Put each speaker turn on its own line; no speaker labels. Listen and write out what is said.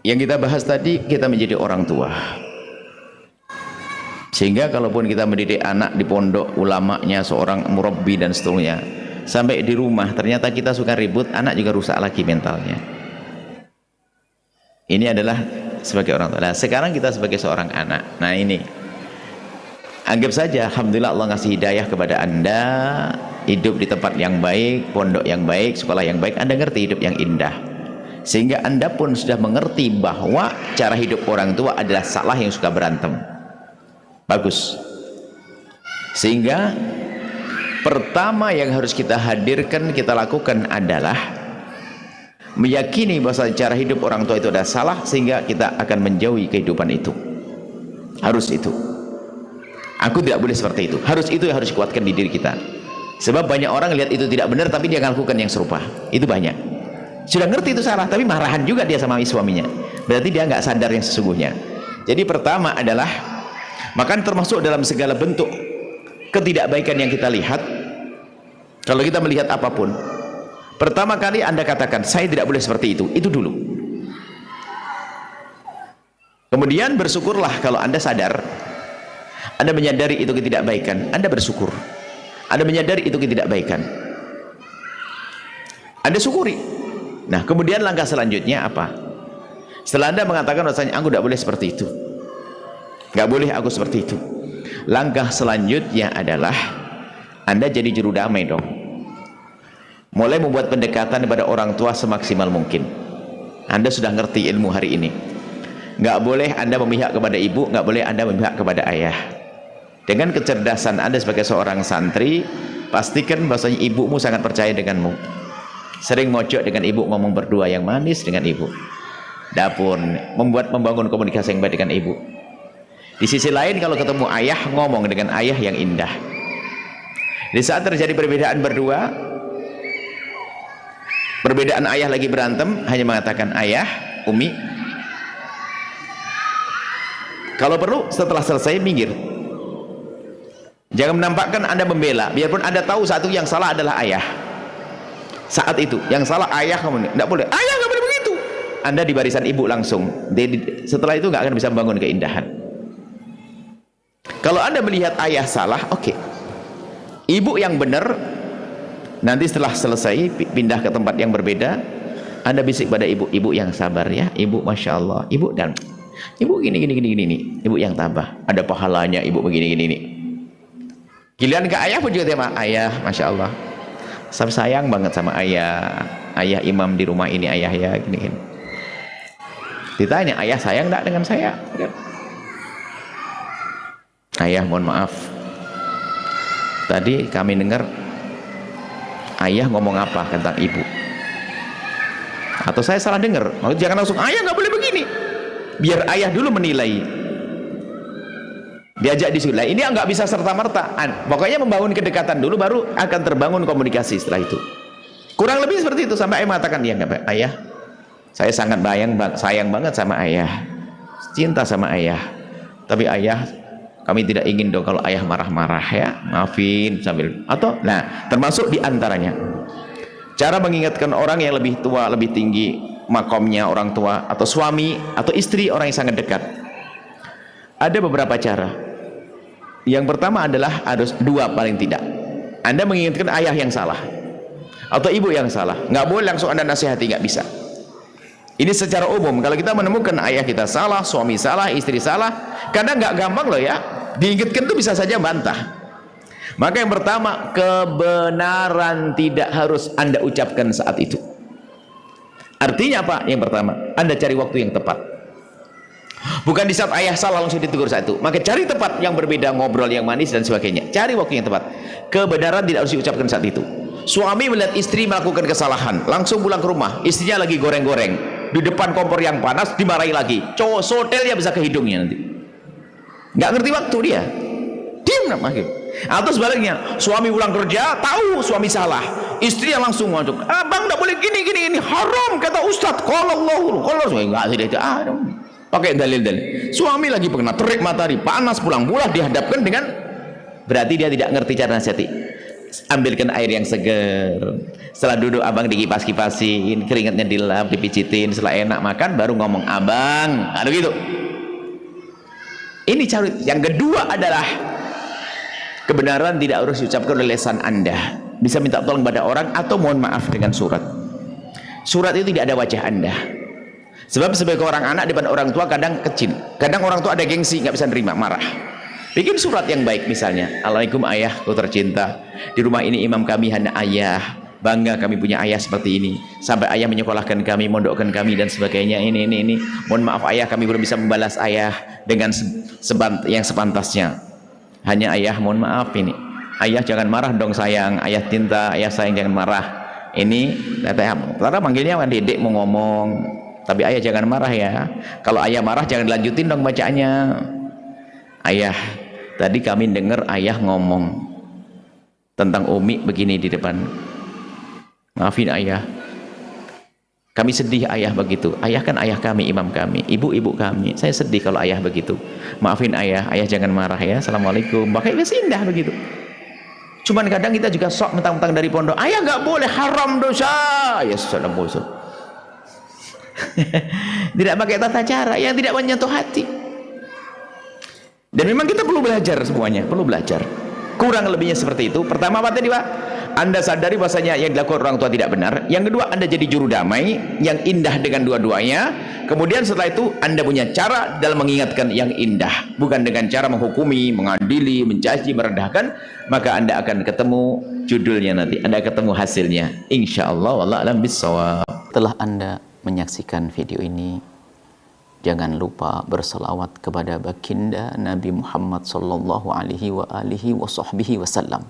Yang kita bahas tadi, kita menjadi orang tua. Sehingga kalaupun kita mendidik anak di pondok, ulamanya seorang murabbi dan seterusnya, sampai di rumah ternyata kita suka ribut, anak juga rusak lagi mentalnya. Ini adalah sebagai orang tua. Nah, sekarang kita sebagai seorang anak. Nah, ini anggap saja alhamdulillah Allah ngasih hidayah kepada Anda, hidup di tempat yang baik, pondok yang baik, sekolah yang baik, Anda ngerti hidup yang indah. Sehingga Anda pun sudah mengerti bahwa cara hidup orang tua adalah salah yang suka berantem. Bagus. Sehingga pertama yang harus kita hadirkan, kita lakukan adalah meyakini bahwa cara hidup orang tua itu adalah salah, sehingga kita akan menjauhi kehidupan itu. Harus itu. Aku tidak boleh seperti itu. Harus itu yang harus dikuatkan di diri kita. Sebab banyak orang lihat itu tidak benar, tapi dia melakukan yang serupa. Itu banyak. Sudah ngerti itu salah, tapi marahan juga dia sama suaminya. Berarti dia nggak sadar yang sesungguhnya. Jadi pertama adalah, maka termasuk dalam segala bentuk ketidakbaikan yang kita lihat, kalau kita melihat apapun, pertama kali Anda katakan, saya tidak boleh seperti itu dulu. Kemudian bersyukurlah kalau Anda sadar, Anda menyadari itu ketidakbaikan, Anda bersyukur. Anda menyadari itu ketidakbaikan, Anda syukuri. Nah, kemudian langkah selanjutnya apa? Setelah Anda mengatakan rasanya aku tidak boleh seperti itu, nggak boleh aku seperti itu, langkah selanjutnya adalah Anda jadi juru damai dong. Mulai membuat pendekatan kepada orang tua semaksimal mungkin. Anda sudah ngerti ilmu hari ini. Nggak boleh Anda memihak kepada ibu, nggak boleh Anda memihak kepada ayah. Dengan kecerdasan Anda sebagai seorang santri, pastikan bahwasanya ibumu sangat percaya denganmu. Sering mojok dengan ibu, ngomong berdua yang manis dengan ibu. Dapur, membangun komunikasi yang baik dengan ibu. Di sisi lain, kalau ketemu ayah, ngomong dengan ayah yang indah. Di saat terjadi perbedaan berdua, perbedaan ayah lagi berantem, hanya mengatakan ayah, umi, kalau perlu setelah selesai minggir. Jangan menampakkan Anda membela, biarpun Anda tahu satu yang salah adalah ayah. Saat itu yang salah ayah, kamu tidak boleh, ayah nggak boleh begitu. Anda di barisan ibu langsung. Setelah itu nggak akan bisa membangun keindahan. Kalau Anda melihat ayah salah, oke, ibu yang benar. Nanti setelah selesai pindah ke tempat yang berbeda, Anda bisik pada ibu, ibu yang sabar ya, ibu, masya Allah, ibu, dan ibu gini, ibu yang tabah, ada pahalanya ibu begini. Giliran ke ayah pun juga tema, ayah, masya Allah, saya sayang banget sama ayah imam di rumah ini, ayah ya gini. Ditanya, ayah sayang enggak dengan saya? Ayah, mohon maaf, tadi kami dengar ayah ngomong apa tentang ibu, atau saya salah dengar? Jangan langsung ayah nggak boleh begini, biar ayah dulu menilai. Diajak disuruh. Ini nggak bisa serta-merta. Pokoknya membangun kedekatan dulu, baru akan terbangun komunikasi setelah itu. Kurang lebih seperti itu, sampai ayah mengatakan, ya nggak, ayah, saya sangat sayang banget sama ayah, cinta sama ayah. Tapi ayah, kami tidak ingin dong kalau ayah marah-marah ya, maafin sambil. Atau, nah, termasuk diantaranya cara mengingatkan orang yang lebih tua, lebih tinggi makomnya, orang tua atau suami atau istri orang yang sangat dekat. Ada beberapa cara. Yang pertama adalah harus dua paling tidak. Anda mengingatkan ayah yang salah atau ibu yang salah, nggak boleh langsung Anda nasihati, nggak bisa. Ini secara umum. Kalau kita menemukan ayah kita salah, suami salah, istri salah, kadang nggak gampang loh ya, diingatkan tuh bisa saja bantah. Maka yang pertama, kebenaran tidak harus Anda ucapkan saat itu. Artinya apa? Yang pertama, Anda cari waktu yang tepat. Bukan di saat ayah salah langsung ditegur saat itu. Maka cari tempat yang berbeda, ngobrol yang manis dan sebagainya. Cari waktu yang tepat. Kebenaran tidak harus diucapkan saat itu. Suami melihat istri melakukan kesalahan, langsung pulang ke rumah, istrinya lagi goreng-goreng di depan kompor yang panas, dimarahi lagi. Cowok sotel ya bisa ke hidungnya nanti. Nggak ngerti waktu dia. Diam nak makin. Atau sebaliknya, suami pulang kerja, tahu suami salah, istrinya langsung masuk. Abang nggak boleh gini, haram kata Ustadz. Kalau nggak tidak. Pakai dalil-dalil. Suami lagi kena terik matahari panas, pulang dihadapkan dengan, berarti dia tidak ngerti cara nasihati. ambilkan air yang segar. Setelah duduk abang dikipas-kipasin, keringatnya dilap, dipijitin. Setelah enak makan baru ngomong abang. Aduh gitu. Ini cara. Yang kedua adalah kebenaran tidak harus diucapkan oleh lisan Anda. Bisa minta tolong pada orang atau mohon maaf dengan surat. Surat itu tidak ada wajah Anda. Sebab sebagai orang anak depan orang tua kadang kecil. Kadang orang tua ada gengsi, nggak bisa nerima, marah. Bikin surat yang baik misalnya. Assalamualaikum ayahku tercinta. Di rumah ini imam kami hanya ayah. Bangga kami punya ayah seperti ini. Sampai ayah menyekolahkan kami, mondokkan kami dan sebagainya. Ini. Mohon maaf ayah, kami belum bisa membalas ayah dengan yang sepantasnya. Hanya ayah, mohon maaf ini. Ayah jangan marah dong sayang. Ayah cinta, ayah sayang jangan marah. Ini, Tara manggilnya dedek mau ngomong. Tapi ayah jangan marah ya. Kalau ayah marah jangan lanjutin dong bacaannya. Ayah, tadi kami dengar ayah ngomong tentang Umi begini di depan. Maafin ayah. Kami sedih ayah begitu. Ayah kan ayah kami, imam kami, ibu-ibu kami. Saya sedih kalau ayah begitu. Maafin ayah, ayah jangan marah ya. Assalamualaikum. Makanya indah begitu. Cuman kadang kita juga sok mentang-mentang dari pondok. Ayah nggak boleh, haram dosa. Ya sudah bosan. Tidak pakai tata cara yang tidak menyentuh hati. Dan memang kita perlu belajar semuanya, perlu belajar. Kurang lebihnya seperti itu. Pertama apa tadi Pak? Anda sadari bahasanya yang dilakukan orang tua tidak benar. Yang kedua, Anda jadi juru damai yang indah dengan dua-duanya. Kemudian setelah itu Anda punya cara dalam mengingatkan yang indah, bukan dengan cara menghukumi, mengadili, mencaci, merendahkan. Maka Anda akan ketemu judulnya nanti, Anda ketemu hasilnya, insyaallah. Wallahu a'lam bishawab.
Setelah Anda menyaksikan video ini, jangan lupa berselawat kepada baginda Nabi Muhammad sallallahu alaihi wa alihi wa sahbihi wasallam.